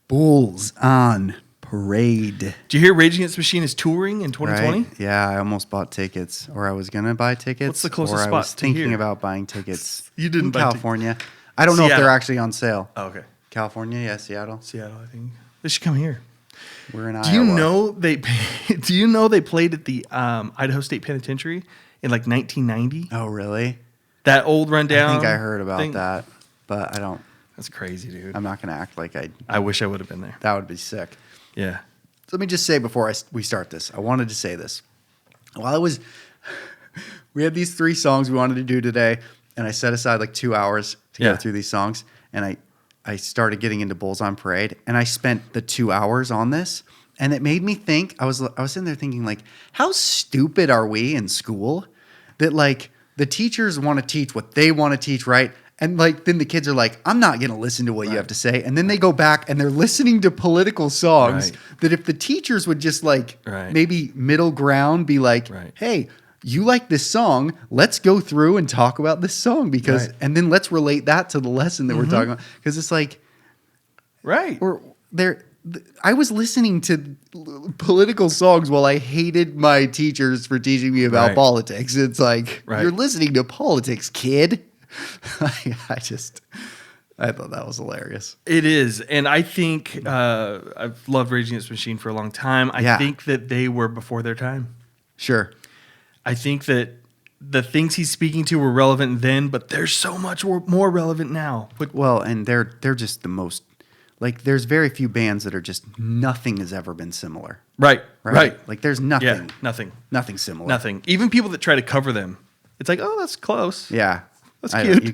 Bulls on Parade. Did you hear Rage Against the Machine is touring in 2020? Right? Yeah, I almost bought tickets, or I was gonna buy tickets. What's the closest or spot I was to thinking here? about buying tickets. You didn't in buy California. I don't know if Seattle. they're actually on sale. Oh, okay. California, yeah, Seattle. Seattle, I think. They should come here. We're in Iowa. Do you know they? Do you know they played at the Idaho State Penitentiary in like 1990? Oh, really? That old rundown. I think I heard about thing? that, but I don't. That's crazy, dude. I'm not gonna act like I. I wish I would have been there. That would be sick. Yeah. So let me just say before we start this, I wanted to say this. While we had these 3 songs we wanted to do today, and I set aside like 2 hours to go through these songs, and I started getting into Bulls on Parade, and I spent the 2 hours on this, and it made me think. I was sitting there thinking, like, how stupid are we in school that like the teachers want to teach what they want to teach, right? And like then the kids are like, I'm not going to listen to what you have to say. And then they go back and they're listening to political songs that if the teachers would just like maybe middle ground be like, hey, you like this song, let's go through and talk about this song because and then let's relate that to the lesson that we're talking about. Because it's like or I was listening to political songs while I hated my teachers for teaching me about politics. It's like you're listening to politics, kid. I thought that was hilarious. It is. And I think I've loved Rage Against the Machine for a long time. I think that they were before their time. Sure. I think that the things he's speaking to were relevant then, but they're so much more relevant now. Well, and they're just the most, like, there's very few bands that are just, nothing has ever been similar. Right. Like, there's nothing. Yeah, nothing. Nothing similar. Nothing. Even people that try to cover them, it's like, oh, that's close. Yeah. That's cute.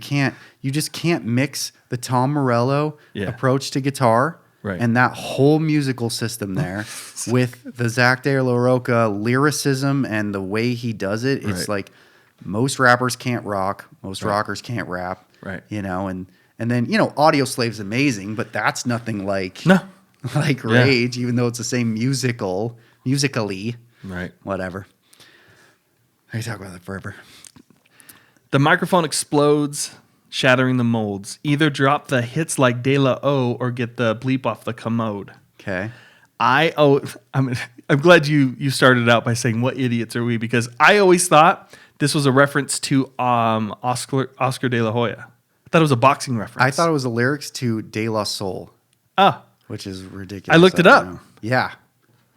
You just can't mix the Tom Morello approach to guitar and that whole musical system there with the Zach De La Rocha lyricism and the way he does it. It's like most rappers can't rock, most rockers can't rap. Right. You know, and then, you know, Audio Slave's amazing, but that's nothing like Rage, even though it's the same musically. Right. Whatever. I can talk about that forever. The microphone explodes, shattering the molds. Either drop the hits like De La O or get the bleep off the commode. Okay. I'm glad you started out by saying, what idiots are we? Because I always thought this was a reference to Oscar De La Hoya. I thought it was a boxing reference. I thought it was the lyrics to De La Soul. Which is ridiculous. I looked it up. Yeah.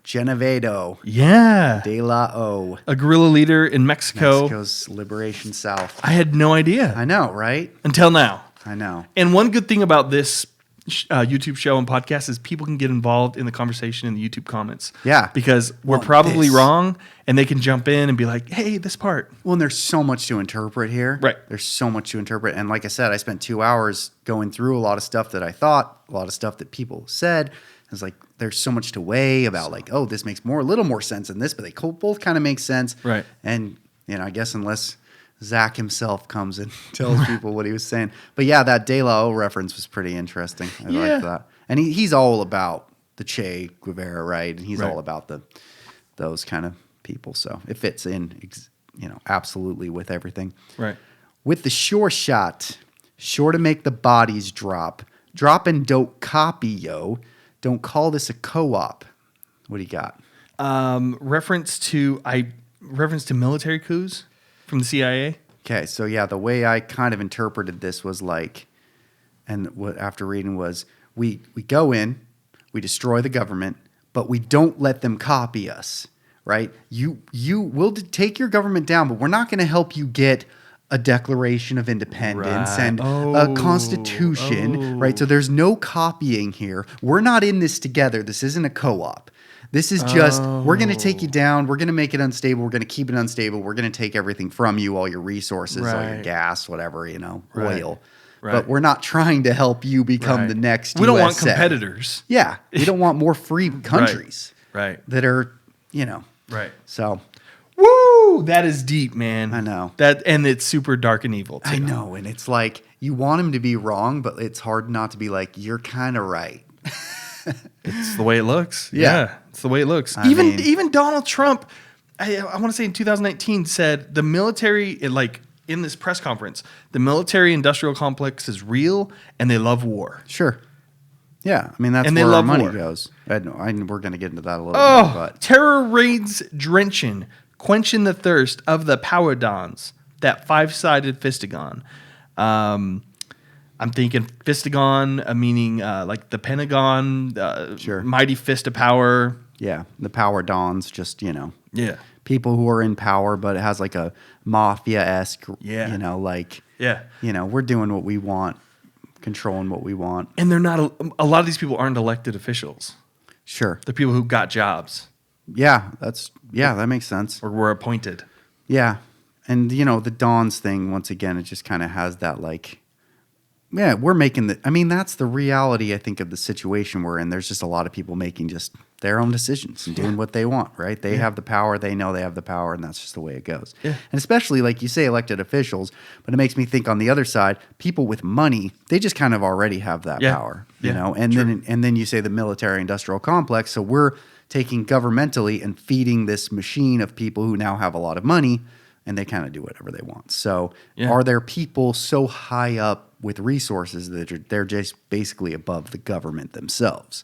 Genovedo. Yeah. De La O. A guerrilla leader in Mexico. Mexico's Liberation South. I had no idea. I know, right? Until now. I know. And one good thing about this YouTube show and podcast is people can get involved in the conversation in the YouTube comments. Yeah. Because we're probably wrong, and they can jump in and be like, hey, this part. Well, and there's so much to interpret here. Right. There's so much to interpret. And like I said, I spent 2 hours going through a lot of stuff that I thought, a lot of stuff that people said. It's like there's so much to weigh about like, oh, this makes a little more sense than this, but they both kind of make sense. Right. And, you know, I guess unless Zach himself comes and tells people what he was saying. But yeah, that De La O reference was pretty interesting. I liked that. And he's all about the Che Guevara, right? And he's all about those kind of people. So it fits in, you know, absolutely with everything. Right. With the sure shot, sure to make the bodies drop. Drop and don't copy, yo. Don't call this a co-op. What do you got? Reference to military coups from the CIA. Okay, so yeah, the way I kind of interpreted this was like, and what after reading was, we go in, we destroy the government, but we don't let them copy us, right? You will take your government down, but we're not going to help you get a Declaration of Independence and a Constitution, right? So there's no copying here. We're not in this together. This isn't a co-op. This is just, we're going to take you down. We're going to make it unstable. We're going to keep it unstable. We're going to take everything from you, all your resources, all your gas, whatever, you know, oil. Right. But we're not trying to help you become the next We don't want USA. competitors. Yeah. We don't want more free countries that are, you know. Right. So. Woo! That is deep, man. I know. And it's super dark and evil, too. I know. And it's like, you want him to be wrong, but it's hard not to be like, you're kind of right. It's the way it looks. Yeah. It's the way it looks. I mean, even Donald Trump, I want to say in 2019, said the military, in this press conference, the military industrial complex is real and they love war. Sure. Yeah, I mean that's And they where our love money war. goes. We're going to get into that a little Oh, bit, but terror reigns drenching, quenching the thirst of the power dons. That 5-sided fistagon. I'm thinking fistagon, meaning like the Pentagon, Sure. mighty fist of power. yeah, the power dons, just Yeah, people who are in power, but it has like a mafia-esque, Yeah. like yeah. we're doing what we want, controlling what we want. And they're not. A lot of these people aren't elected officials. Sure. They're people who got jobs Yeah, that makes sense. or were appointed. Yeah. And the Dons thing, once again, it just kind of has that like, yeah, we're making that's the reality, I think, of the situation we're in. There's just a lot of people making just their own decisions and doing what they want, right? They have the power, they know they have the power, and that's just the way it goes. Yeah. And especially, like you say, elected officials, but it makes me think on the other side, people with money, they just kind of already have that Yeah. power, Yeah, and then you say the military industrial complex. So we're taking governmentally and feeding this machine of people who now have a lot of money, and they kind of do whatever they want. So Yeah. are there people so high up with resources that they're just basically above the government themselves,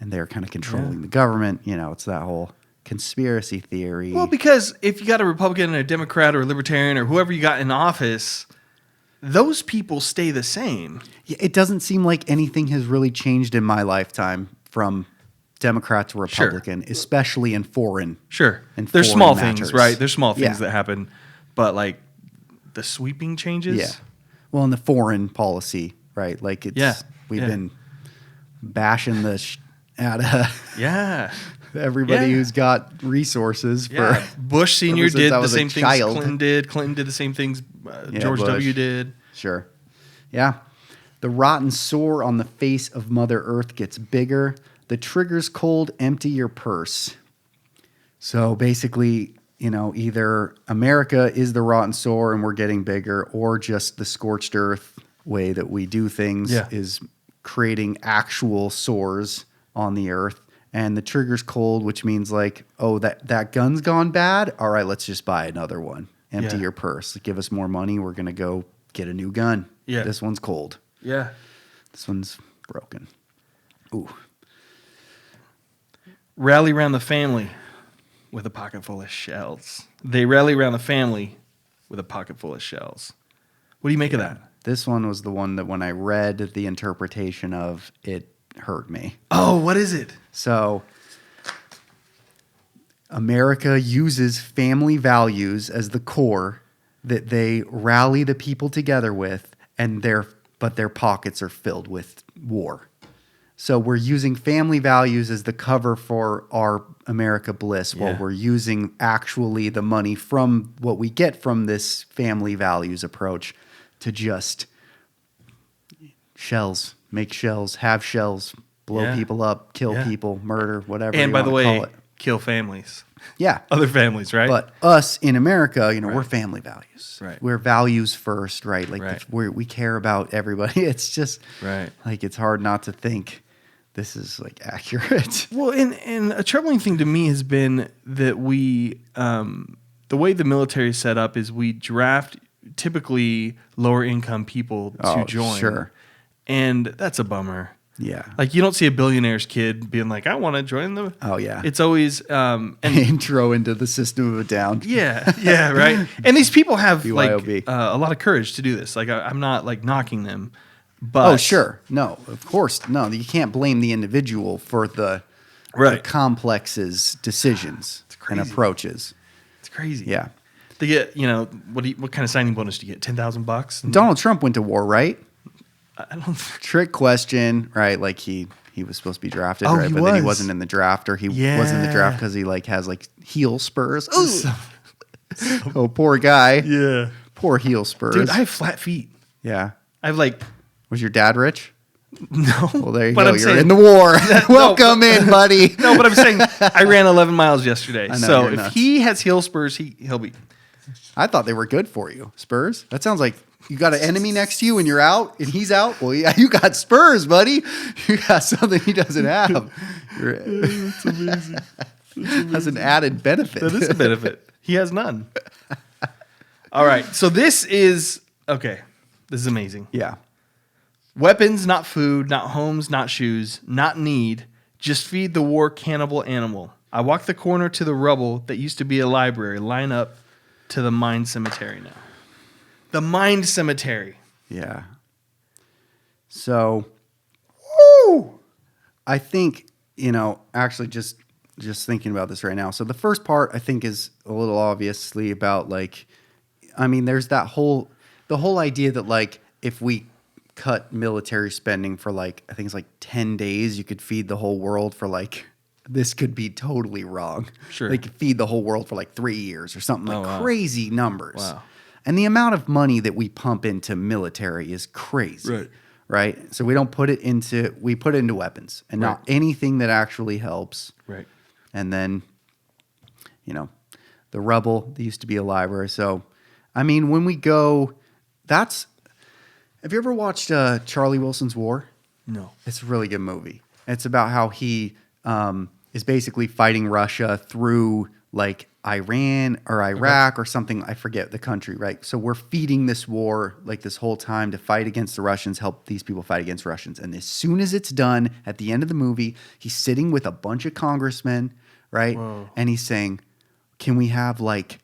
and they're kind of controlling the government? It's that whole conspiracy theory. Well, because if you got a Republican or a Democrat or a Libertarian or whoever you got in office, those people stay the same. Yeah, it doesn't seem like anything has really changed in my lifetime from Democrat to Republican, especially in foreign. Sure. And There's foreign small matters. things, right? There's small things Yeah. that happen, but like the sweeping changes. Yeah. Well, in the foreign policy, right? Like we've Yeah. been bashing out of Yeah. everybody Yeah. who's got resources Yeah. for. Bush Sr. ever since did I the was a same things child. Clinton did. Clinton did the same things Yeah, George Bush. W. did. Sure. Yeah. The rotten sore on the face of Mother Earth gets bigger. The trigger's cold, empty your purse. So basically, either America is the rotten sore and we're getting bigger, or just the scorched earth way that we do things Yeah. is creating actual sores on the earth. And the trigger's cold, which means like, oh, that gun's gone bad. All right, let's just buy another one. Empty Yeah. your purse. Give us more money. We're going to go get a new gun. Yeah. This one's cold. Yeah. This one's broken. Ooh. Rally around the family with a pocket full of shells. They rally around the family with a pocket full of shells. What do you make of that? This one was the one that when I read the interpretation of, it hurt me. Oh, what is it? So America uses family values as the core that they rally the people together with, but their pockets are filled with war. So we're using family values as the cover for our America bliss, while Yeah. we're using actually the money from what we get from this family values approach to just shells, make shells, have shells, blow Yeah. people up, kill Yeah. people, murder, whatever And you by the wanna call way, it. kill families. Yeah. Other families, right? But us in America, we're Right. family values. Right. We're values first, right? Like Right. we care about everybody. It's just Right. like it's hard not to think this is like accurate. Well, and a troubling thing to me has been that we, the way the military is set up is we draft typically lower income people to Oh, join. sure. And that's a bummer. Yeah. Like you don't see a billionaire's kid being like, I want to join the. Oh, yeah. It's always, and Intro into the System of a Down. yeah, right. And these people have like BYOB. a lot of courage to do this. Like I'm not like knocking them, but Oh, sure. No, of course. No, you can't blame the individual for the Right. complex's decisions and crazy. approaches. it's crazy. Yeah. They get, what kind of signing bonus do you get? $10,000? Donald Trump went to war, right? I don't. Trick question, right? Like he was supposed to be drafted, Oh, right? he But then he was. wasn't in the draft, or he wasn't in the draft Yeah. because he like has like heel spurs. Oh, poor guy. Yeah. Poor heel spurs. Dude, I have flat feet. yeah. I have like Was your dad rich? no. Well, there you but go. I'm You're saying, in the war. Welcome in, buddy. No, but I'm saying I ran 11 miles yesterday. I know, So you're if nuts. he has heel spurs, he'll be. I thought they were good for you. Spurs? That sounds like you got an enemy next to you and you're out and he's out. Well, yeah, you got spurs, buddy. You got something he doesn't have. That's amazing. That's an added benefit. That is a benefit. He has none. All right. So this is okay. This is amazing. Yeah. Weapons, not food, not homes, not shoes, not need. Just feed the war cannibal animal. I walk the corner to the rubble that used to be a library. Line up to the mine cemetery now. The mine cemetery. Yeah. So, woo! I think, actually just thinking about this right now. So the first part I think is a little obviously about there's the whole idea that if we cut military spending for I think it's 10 days, you could feed the whole world for this could be totally wrong. Sure. They could feed the whole world for 3 years or something wow. crazy numbers. Wow. And the amount of money that we pump into military is crazy. Right. So we put it into weapons and not anything that actually helps. Right. And then, the rubble, there used to be a library. So, when we go, have you ever watched Charlie Wilson's War? No. It's a really good movie. It's about how he is basically fighting Russia through Iran or Iraq or something. I forget the country, right? So we're feeding this war this whole time to fight against the Russians, help these people fight against Russians. And as soon as it's done, at the end of the movie, he's sitting with a bunch of congressmen, right? Whoa. And he's saying, can we have 5%,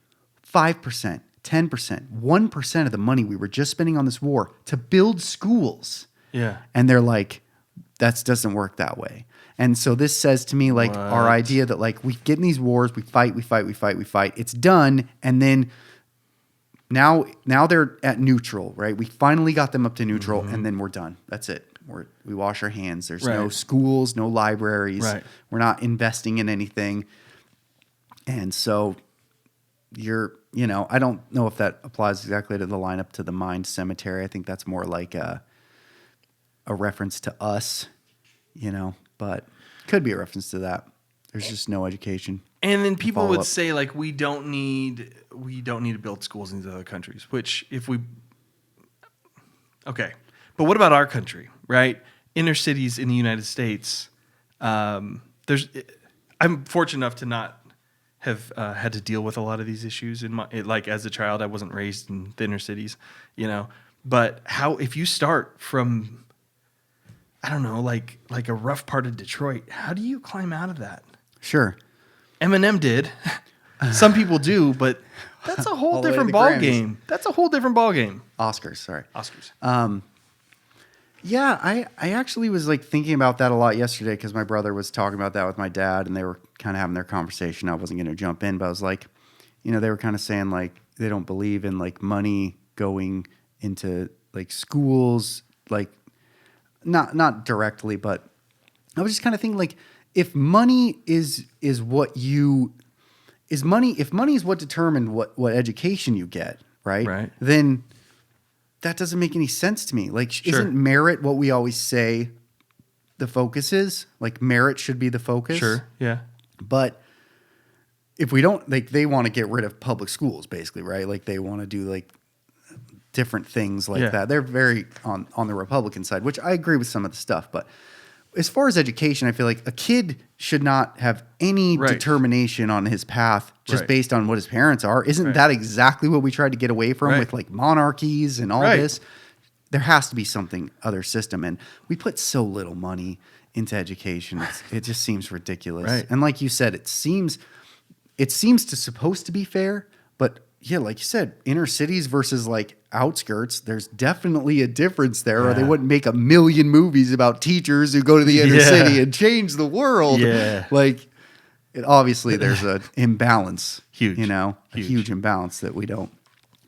10%, 1% of the money we were just spending on this war to build schools? Yeah. And they're like, that doesn't work that way. And so this says to me our idea that we get in these wars, we fight. It's done, and then now they're at neutral, right? We finally got them up to neutral, and then we're done. That's it. We wash our hands. There's no schools, no libraries. Right. We're not investing in anything. And so I don't know if that applies exactly to the lineup to the mine cemetery. I think that's more like a reference to us, but could be a reference to that. There's just no education. And then people would say we don't need to build schools in these other countries, which okay. But what about our country, right? Inner cities in the United States, I'm fortunate enough to not have had to deal with a lot of these issues as a child. I wasn't raised in the inner cities, but if you start from, I don't know, like a rough part of Detroit, how do you climb out of that? Sure. Eminem did. Some people do, but that's a whole different ball game. That's a whole different ball game. Oscars. Yeah, I actually was thinking about that a lot yesterday because my brother was talking about that with my dad, and they were kind of having their conversation. I wasn't going to jump in, but I was they were kind of saying they don't believe in money going into schools, not directly, but I was just kind of thinking if money is what if money is what determined what education you get, right? Then that doesn't make any sense to me. Sure. Isn't merit what we always say the focus is? Merit should be the focus. Sure. Yeah. But if we don't, they want to get rid of public schools, basically, right? They want to do different things that. They're very on the Republican side, which I agree with some of the stuff. But as far as education, I feel a kid should not have any determination on his path just based on what his parents are. Isn't that exactly what we tried to get away from with monarchies and all this? There has to be something other system. And we put so little money into education. It just seems ridiculous. Right. And like you said, it seems supposed to be fair, but yeah, like you said, inner cities versus outskirts, there's definitely a difference there, or they wouldn't make 1 million movies about teachers who go to the inner city and change the world. Yeah. Obviously there's an imbalance, Huge. a huge imbalance that we don't.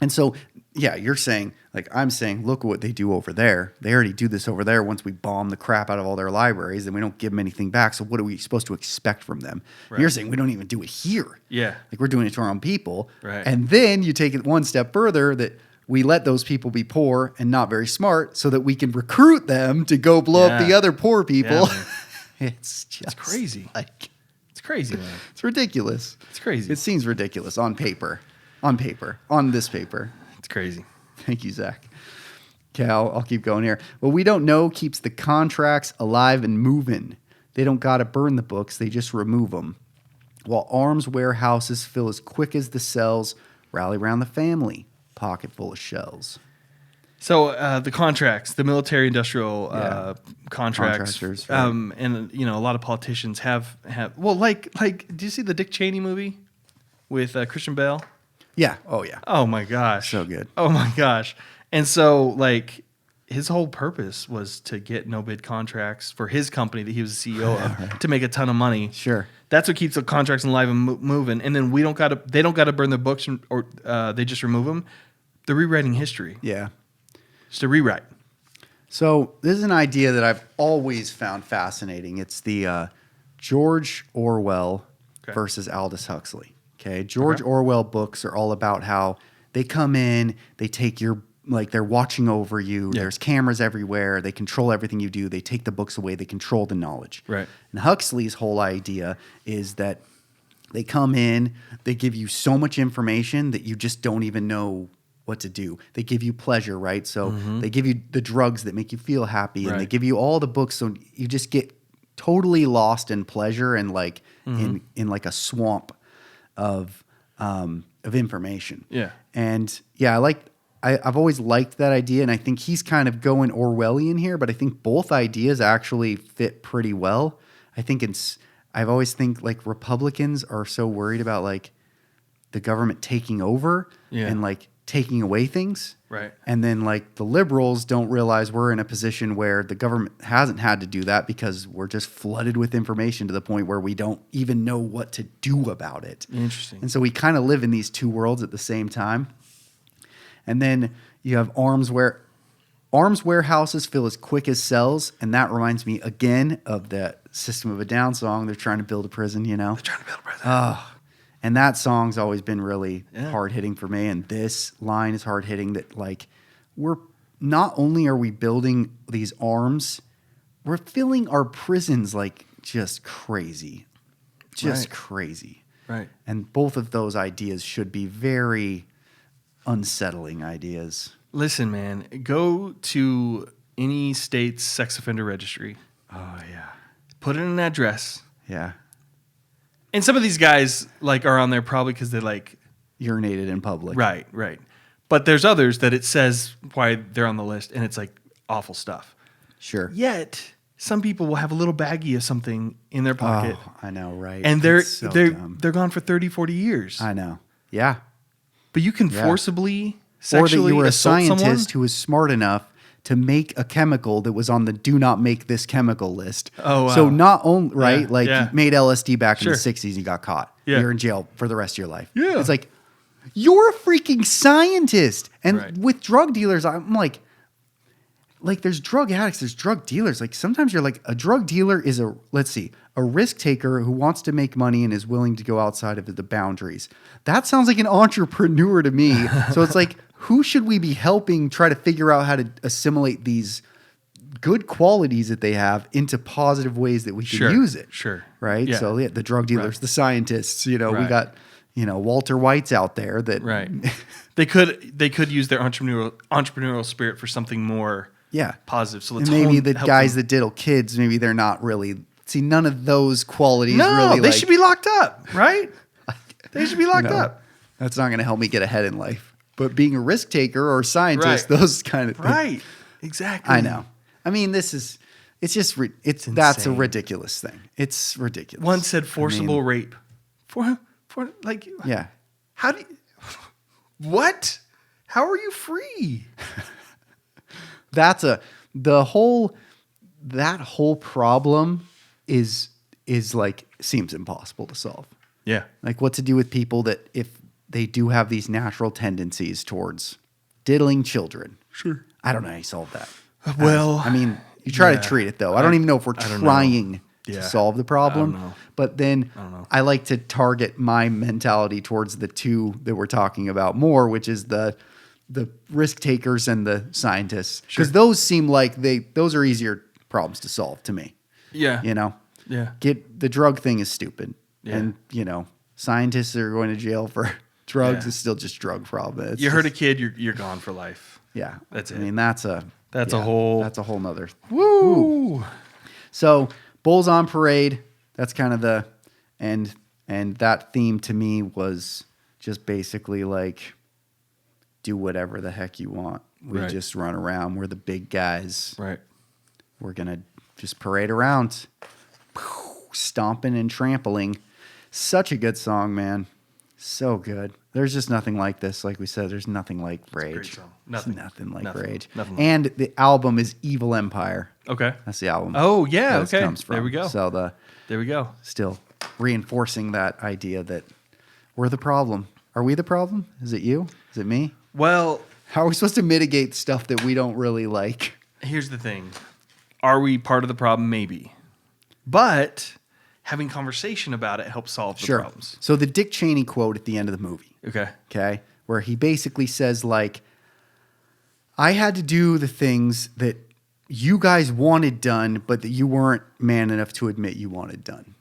And so, yeah, you're saying, I'm saying, look at what they do over there. They already do this over there once we bomb the crap out of all their libraries and we don't give them anything back. So what are we supposed to expect from them? Right. You're saying we don't even do it here. Yeah. We're doing it to our own people. Right. And then you take it one step further that we let those people be poor and not very smart so that we can recruit them to go blow up the other poor people. Yeah, it's crazy. It's crazy, man. It's ridiculous. It's crazy. It seems ridiculous on paper. On this paper. It's crazy. Thank you, Zach. Okay, I'll keep going here. What we don't know keeps the contracts alive and moving. They don't got to burn the books. They just remove them. While arms warehouses fill as quick as the cells, rally around the family, pocket full of shells. So the contracts, the military-industrial contracts, Contractors, right. and a lot of politicians have well, like, did you see the Dick Cheney movie with Christian Bale? Yeah. Oh yeah. Oh my gosh, So good. Oh my gosh, and so like his whole purpose was to get no bid contracts for his company that he was the CEO of to make a ton of money. Sure. That's what keeps the contracts alive and moving. And then they don't got to burn the books or they just remove them. They're rewriting history. Yeah. Just a rewrite. So this is an idea that I've always found fascinating. It's the George Orwell Okay. versus Aldous Huxley. Okay, George Orwell books are all about how they come in, they take your they're watching over you. Yeah. There's cameras everywhere. They control everything you do. They take the books away. They control the knowledge. Right. And Huxley's whole idea is that they come in, they give you so much information that you just don't even know what to do. They give you pleasure, right? So they give you the drugs that make you feel happy, and they Right. give you all the books, so you just get totally lost in pleasure and like in like a swamp of information. Yeah. And yeah, I've always liked that idea, and I think he's kind of going Orwellian here, but I think both ideas actually fit pretty well. I think I've always think like Republicans are so worried about like the government taking over Yeah. and like taking away things. Right. And then like the liberals don't realize we're in a position where the government hasn't had to do that because we're just flooded with information to the point where we don't even know what to do about it. Interesting. And so we kind of live in these two worlds at the same time. And then you have arms warehouses fill as quick as cells, and that reminds me again of that System of a Down song. They're trying to build a prison, you know. They're trying to build a president. And that song's always been really Yeah. hard hitting for me. And this line is hard hitting. That like we're not only are we building these arms, we're filling our prisons like just crazy, Right. crazy. Right. And both of those ideas should be very unsettling ideas. Listen, man, go to any state's sex offender registry, Oh yeah, put in an address. yeah. And some of these guys like are on there probably because they like Urinated in public. right. But there's others that it says why they're on the list, and it's like awful stuff. Sure. Yet some people will have a little baggie of something in their pocket, Oh, I know, right? and they're It's so dumb. they're gone for 30, 40 years. I know. Yeah. But you can Yeah. forcibly Or that sexually you were a assault scientist someone. who was smart enough to make a chemical that was on the do not make this chemical list. Oh, wow. So not only, right? Yeah, Like yeah. you made LSD back Sure. in the 60s, you got caught. Yeah. You're in jail for the rest of your life. Yeah. It's like, you're a freaking scientist. And Right. with drug dealers, I'm like there's drug addicts, there's drug dealers. Like sometimes you're like, a drug dealer is a risk taker who wants to make money and is willing to go outside of the boundaries. That sounds like an entrepreneur to me. So it's like, who should we be helping try to figure out how to assimilate these good qualities that they have into positive ways that we can Sure, use it? sure. Right? Yeah. So yeah, the drug dealers, Right. the scientists, we Right. got, Walter White's out there that Right. They could use their entrepreneurial spirit for something more yeah. positive. So let's And maybe the help guys them. that diddle kids, maybe they're not really. See, none of those qualities No, really. they should be locked up, right? They should be locked No, up. That's not going to help me get ahead in life. But being a risk taker or scientist, Right. those kind of things. Right. Exactly. I know. I mean, that's a insane. ridiculous thing. It's ridiculous. One said forcible rape. For like Yeah. how do you, what? How are you free? That whole problem is like seems impossible to solve. Yeah. Like what to do with people that if they do have these natural tendencies towards diddling children. Sure. I don't know how you solve that. Well, I mean, you try yeah. to treat it though. I don't even know if we're I don't know. trying to Yeah. solve the problem. I don't know. But then I don't know. I like to target my mentality towards the two that we're talking about more, which is the risk takers and the scientists. Because Sure. those seem like those are easier problems to solve to me. Yeah. Yeah. The drug thing is stupid. Yeah. And, scientists that are going to jail for drugs Yeah. is still just drug problem. It's You hurt a just- kid, you're gone for life. Yeah. That's I it. mean, that's a whole nother. Woo! So Bulls on Parade, that's kind of and that theme to me was just basically like, do whatever the heck you want. We Right. just run around. We're the big guys. Right. We're going to just parade around, stomping and trampling. Such a good song, man. So good. There's just nothing like this. Like we said, there's nothing like Rage. great song. There's Nothing. nothing like Nothing. Rage. Nothing like And the album is Evil Empire. Okay. That's the album. Oh, yeah. that this Okay. comes from. There we go. So There we go. still reinforcing that idea that we're the problem. Are we the problem? Is it you? Is it me? Well, How are we supposed to mitigate stuff that we don't really like? here's the thing. Are we part of the problem? Maybe. But having conversation about it helps solve the problems. So the Dick Cheney quote at the end of the movie, Okay. where he basically says, like, I had to do the things that you guys wanted done, but that you weren't man enough to admit you wanted done,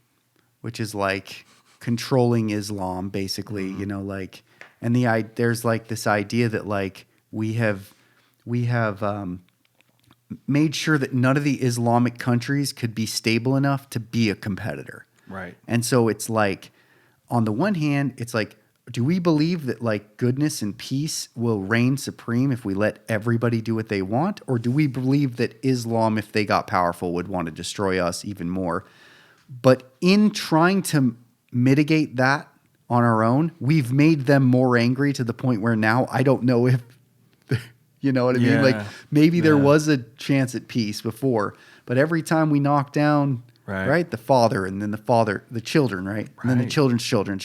which is like controlling Islam, basically, you know, like, and there's like this idea that like we have made sure that none of the Islamic countries could be stable enough to be a competitor. Right. And so it's like, on the one hand, it's like, do we believe that like goodness and peace will reign supreme if we let everybody do what they want? Or do we believe that Islam, if they got powerful, would want to destroy us even more? But in trying to mitigate that on our own, we've made them more angry to the point where now I don't know if, you know what I mean? Yeah. Like maybe there Yeah. was a chance at peace before, but every time we knock down, Right. the father, and then the children, right? And then the Right. children's children.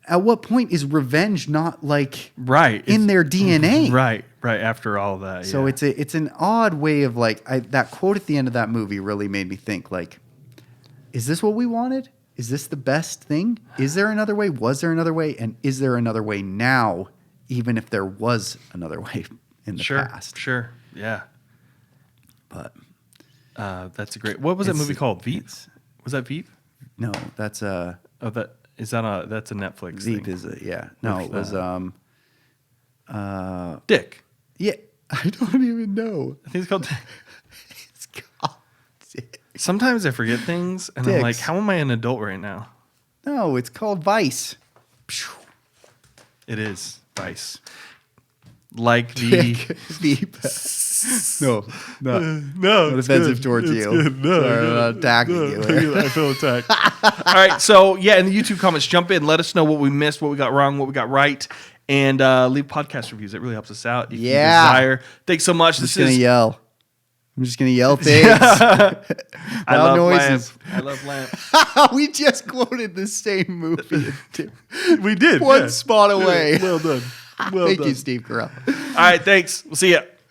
At what point is revenge not like Right. in their DNA? Right. Right. After all that. So yeah. it's an odd way of like that quote at the end of that movie really made me think like, is this what we wanted? Is this the best thing? Is there another way? Was there another way? And is there another way now, even if there was another way in the past? Sure. Yeah. But That's a great. What was that It's- movie called? Veep. it's- Was that Veep? no, that's Oh, that's a Netflix Veep thing. is no, With, it was Dick. yeah, I don't even know. I think it's called Dick. It's called Dick. Sometimes I forget things, and I'm like, Dicks. how am I an adult right now? No, it's called Vice. It is Vice. Like the. Dick. Veep. No, No, not offensive towards you. Sorry, I'm not attacking you. I feel attacked. All right, so yeah, in the YouTube comments, jump in, let us know what we missed, what we got wrong, what we got right, and leave podcast reviews. It really helps us out. If you desire. Thanks so much. I'm just gonna yell. I'm just gonna yell things. I Loud love noises. Lamp. I love Lamp. We just quoted the same movie. We did. One spot away. Well done. Thank you, Steve Carell. All right, thanks. We'll see ya.